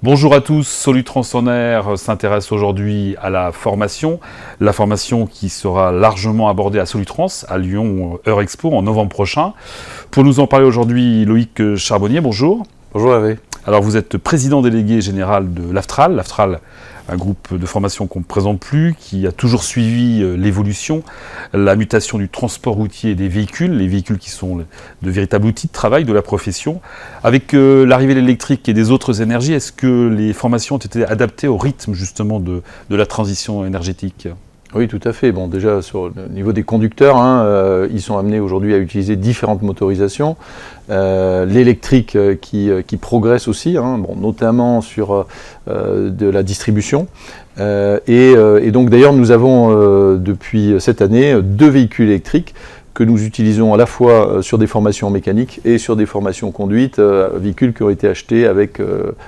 Bonjour à tous, Solutrans en Air s'intéresse aujourd'hui à la formation qui sera largement abordée à Solutrans, à Lyon Eurexpo en novembre prochain. Pour nous en parler aujourd'hui, Loïc Charbonnier, bonjour. Bonjour Hervé. Alors vous êtes président délégué général de l'AFTRAL, un groupe de formation qu'on ne présente plus, qui a toujours suivi l'évolution, la mutation du transport routier et des véhicules, les véhicules qui sont de véritables outils de travail de la profession. Avec l'arrivée de l'électrique et des autres énergies, est-ce que les formations ont été adaptées au rythme justement de la transition énergétique ? Oui, tout à fait. Bon, déjà, sur le niveau des conducteurs, ils sont amenés aujourd'hui à utiliser différentes motorisations. L'électrique qui progresse aussi, notamment sur de la distribution. Et donc, d'ailleurs, nous avons depuis cette année 2 véhicules électriques que nous utilisons à la fois sur des formations mécaniques et sur des formations conduite, véhicules qui ont été achetés avec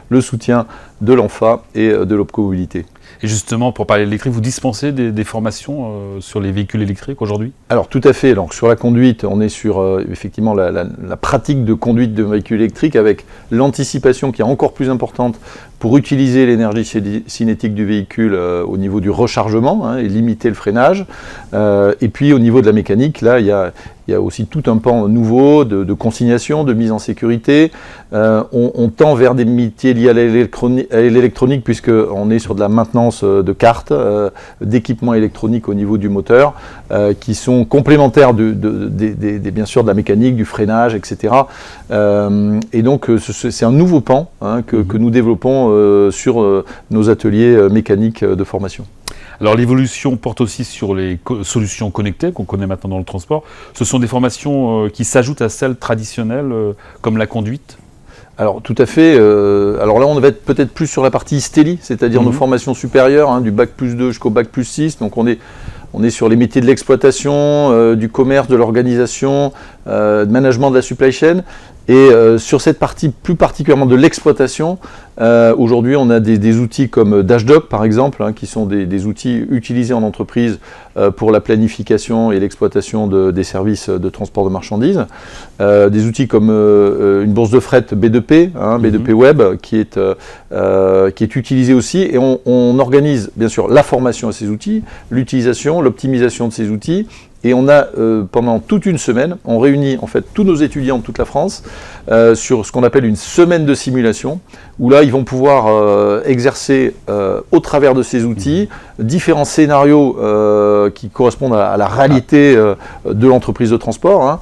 le soutien de l'ANFA et de l'OPCO Mobilité. Et justement, pour parler d'électrique, vous dispensez des formations sur les véhicules électriques aujourd'hui ? Alors tout à fait. Donc, sur la conduite, on est sur effectivement la pratique de conduite de véhicules électriques avec l'anticipation qui est encore plus importante pour utiliser l'énergie cinétique du véhicule au niveau du rechargement et limiter le freinage. Et puis au niveau de la mécanique, là, il y a aussi tout un pan nouveau de consignation, de mise en sécurité. On tend vers des métiers liés à l'électronique puisqu'on est sur de la maintenance de cartes, d'équipements électroniques au niveau du moteur, qui sont complémentaires bien sûr de la mécanique, du freinage, etc. Et donc c'est un nouveau pan que nous développons sur nos ateliers mécaniques de formation. Alors l'évolution porte aussi sur les solutions connectées qu'on connaît maintenant dans le transport. Ce sont des formations qui s'ajoutent à celles traditionnelles comme la conduite ? Alors tout à fait. Alors là on va être peut-être plus sur la partie STELI, c'est-à-dire nos formations supérieures, du bac plus 2 jusqu'au bac plus 6. Donc on est sur les métiers de l'exploitation, du commerce, de l'organisation, de management de la supply chain. Et sur cette partie plus particulièrement de l'exploitation, aujourd'hui on a des outils comme DashDoc par exemple, qui sont des outils utilisés en entreprise pour la planification et l'exploitation des services de transport de marchandises. Des outils comme une bourse de fret B2P, B2P Web, qui est utilisé aussi. Et on organise bien sûr la formation à ces outils, l'utilisation, l'optimisation de ces outils. Et on a, pendant toute une semaine, on réunit en fait tous nos étudiants de toute la France sur ce qu'on appelle une semaine de simulation, où là, ils vont pouvoir exercer au travers de ces outils différents scénarios qui correspondent à la réalité de l'entreprise de transport,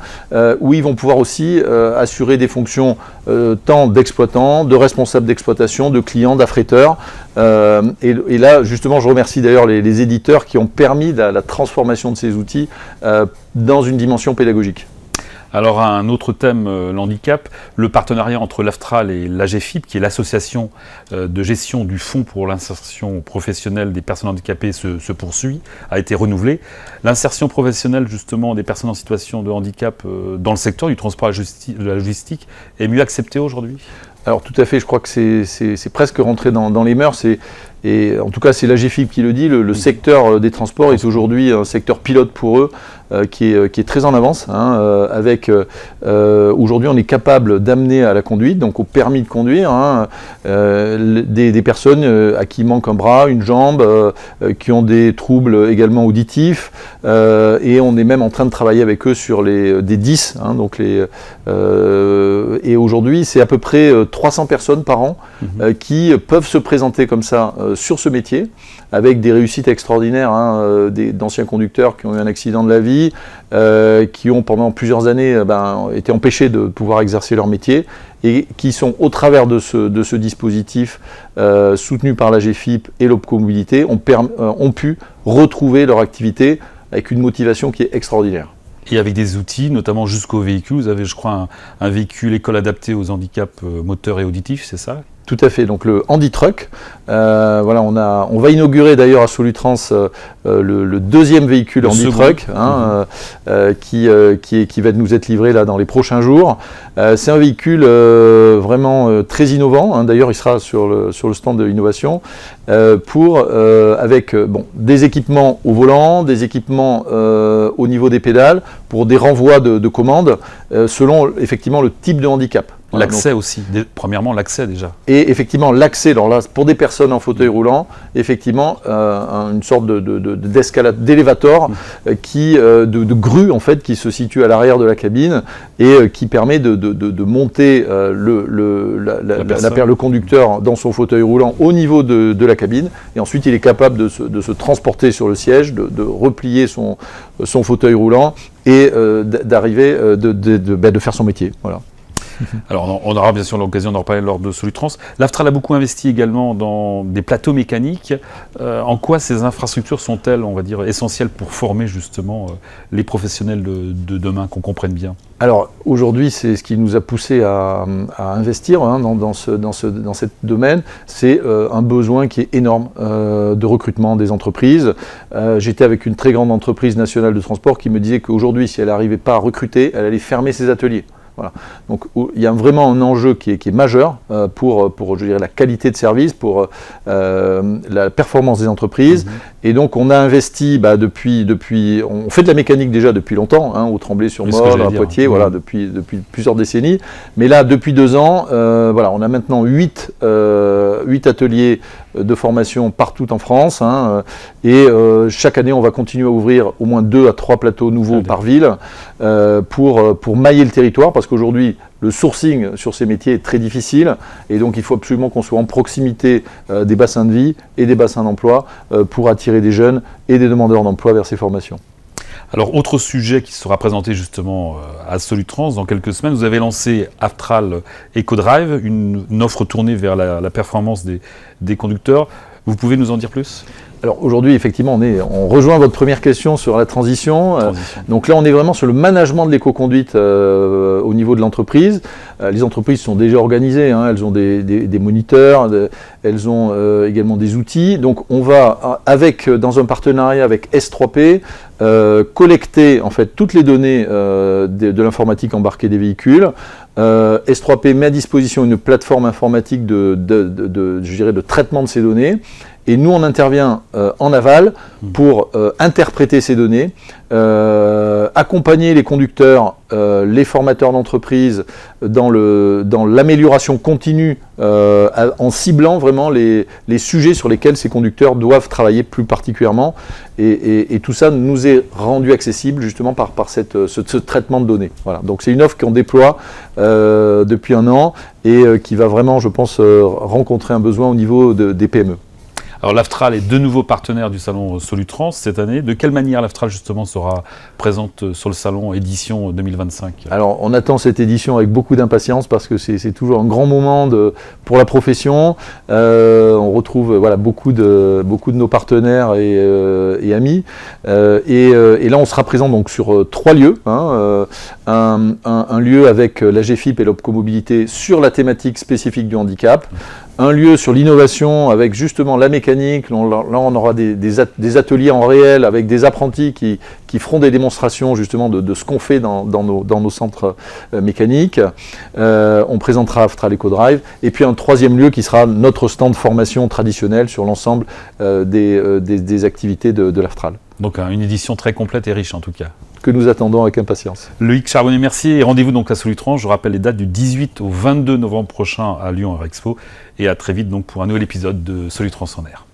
où ils vont pouvoir aussi assurer des fonctions tant d'exploitants, de responsables d'exploitation, de clients, d'affréteurs. Et là, justement, je remercie d'ailleurs les éditeurs qui ont permis la transformation de ces outils dans une dimension pédagogique. Alors un autre thème, l'handicap, le partenariat entre l'AFTRAL et l'AGEFIP, qui est l'association de gestion du Fonds pour l'insertion professionnelle des personnes handicapées, se poursuit, a été renouvelé. L'insertion professionnelle justement des personnes en situation de handicap dans le secteur du transport et de la logistique est mieux acceptée aujourd'hui ? Alors tout à fait, je crois que c'est presque rentré dans les mœurs. Et en tout cas, c'est l'AGEFIP qui le dit, le secteur des transports est aujourd'hui un secteur pilote pour eux, qui est très en avance. Aujourd'hui, on est capable d'amener à la conduite, donc au permis de conduire, des personnes à qui manque un bras, une jambe, qui ont des troubles également auditifs, et on est même en train de travailler avec eux sur des 10. Et aujourd'hui, c'est à peu près 300 personnes par an qui peuvent se présenter comme ça sur ce métier, avec des réussites extraordinaires, d'anciens conducteurs qui ont eu un accident de la vie, qui ont pendant plusieurs années été empêchés de pouvoir exercer leur métier, et qui sont au travers de ce dispositif soutenu par l'AGEFIP et l'OPCO Mobilité, ont pu retrouver leur activité avec une motivation qui est extraordinaire. Et avec des outils, notamment jusqu'au véhicule, vous avez je crois un véhicule école adapté aux handicaps moteurs et auditifs, c'est ça ? Tout à fait, donc le HandiTruck. On va inaugurer d'ailleurs à Solutrans le deuxième véhicule HandiTruck qui va nous être livré là dans les prochains jours. C'est un véhicule vraiment très innovant, d'ailleurs il sera sur le stand de l'innovation, avec des équipements au volant, des équipements au niveau des pédales, pour des renvois de commandes selon effectivement le type de handicap. Voilà, l'accès aussi, premièrement l'accès déjà. Et effectivement, l'accès, alors là, pour des personnes en fauteuil roulant, effectivement, une sorte d'escalade, d'élévator, de grue en fait, qui se situe à l'arrière de la cabine et qui permet de monter le conducteur dans son fauteuil roulant au niveau de la cabine. Et ensuite, il est capable de se transporter sur le siège, de replier son fauteuil roulant et d'arriver, de faire son métier. Voilà. Alors, on aura bien sûr l'occasion d'en reparler lors de Solutrans. L'Aftral a beaucoup investi également dans des plateaux mécaniques. En quoi ces infrastructures sont-elles, on va dire, essentielles pour former justement les professionnels de demain, qu'on comprenne bien? Alors, aujourd'hui, c'est ce qui nous a poussé à investir dans ce domaine. C'est un besoin qui est énorme de recrutement des entreprises. J'étais avec une très grande entreprise nationale de transport qui me disait qu'aujourd'hui, si elle n'arrivait pas à recruter, elle allait fermer ses ateliers. Voilà. Donc il y a vraiment un enjeu qui est majeur pour je dirais, la qualité de service, pour la performance des entreprises. Et donc on a investi depuis on fait de la mécanique déjà depuis longtemps, au Tremblay-sur-Morne, à Poitiers, voilà, depuis plusieurs décennies. Mais là, depuis 2 ans, voilà, on a maintenant 8 ateliers de formation partout en France. Et chaque année, on va continuer à ouvrir au moins 2 à 3 plateaux nouveaux par ville pour mailler le territoire, parce qu'aujourd'hui, le sourcing sur ces métiers est très difficile et donc il faut absolument qu'on soit en proximité des bassins de vie et des bassins d'emploi pour attirer des jeunes et des demandeurs d'emploi vers ces formations. Alors, autre sujet qui sera présenté justement à Solutrans dans quelques semaines, vous avez lancé Aftral EcoDrive, une offre tournée vers la performance des conducteurs. Vous pouvez nous en dire plus ? Alors aujourd'hui, effectivement, on rejoint votre première question sur la transition. Donc là, on est vraiment sur le management de l'éco-conduite au niveau de l'entreprise. Les entreprises sont déjà organisées, elles ont des moniteurs, elles ont également des outils. Donc on va, dans un partenariat avec S3P, collecter en fait toutes les données de l'informatique embarquée des véhicules. S3P met à disposition une plateforme informatique je dirais, de traitement de ces données. Et nous, on intervient en aval pour interpréter ces données, accompagner les conducteurs, les formateurs d'entreprise dans l'amélioration continue en ciblant vraiment les sujets sur lesquels ces conducteurs doivent travailler plus particulièrement. Et tout ça nous est rendu accessible justement par ce traitement de données. Voilà. Donc c'est une offre qu'on déploie depuis 1 an et qui va vraiment, je pense, rencontrer un besoin au niveau des PME. Alors l'Aftral est de nouveau partenaire du salon Solutrans cette année. De quelle manière l'Aftral justement sera présente sur le salon édition 2025 ? Alors on attend cette édition avec beaucoup d'impatience parce que c'est toujours un grand moment pour la profession. On retrouve beaucoup de nos partenaires et amis. Et là on sera présent donc sur 3 lieux. Un lieu avec la GFIP et l'Opcomobilité sur la thématique spécifique du handicap. Un lieu sur l'innovation avec justement la mécanique. Là, on aura des ateliers en réel avec des apprentis qui feront des démonstrations justement de ce qu'on fait dans nos centres mécaniques. On présentera Aftral EcoDrive. Et puis un 3e lieu qui sera notre stand de formation traditionnel sur l'ensemble des activités de l'Aftral. Donc une édition très complète et riche en tout cas. Que nous attendons avec impatience. Loïc Charbonnet, merci et rendez-vous donc à Solutrans. Je rappelle les dates du 18 au 22 novembre prochain à Lyon Air Expo et à très vite donc pour un nouvel épisode de Solutrans en air.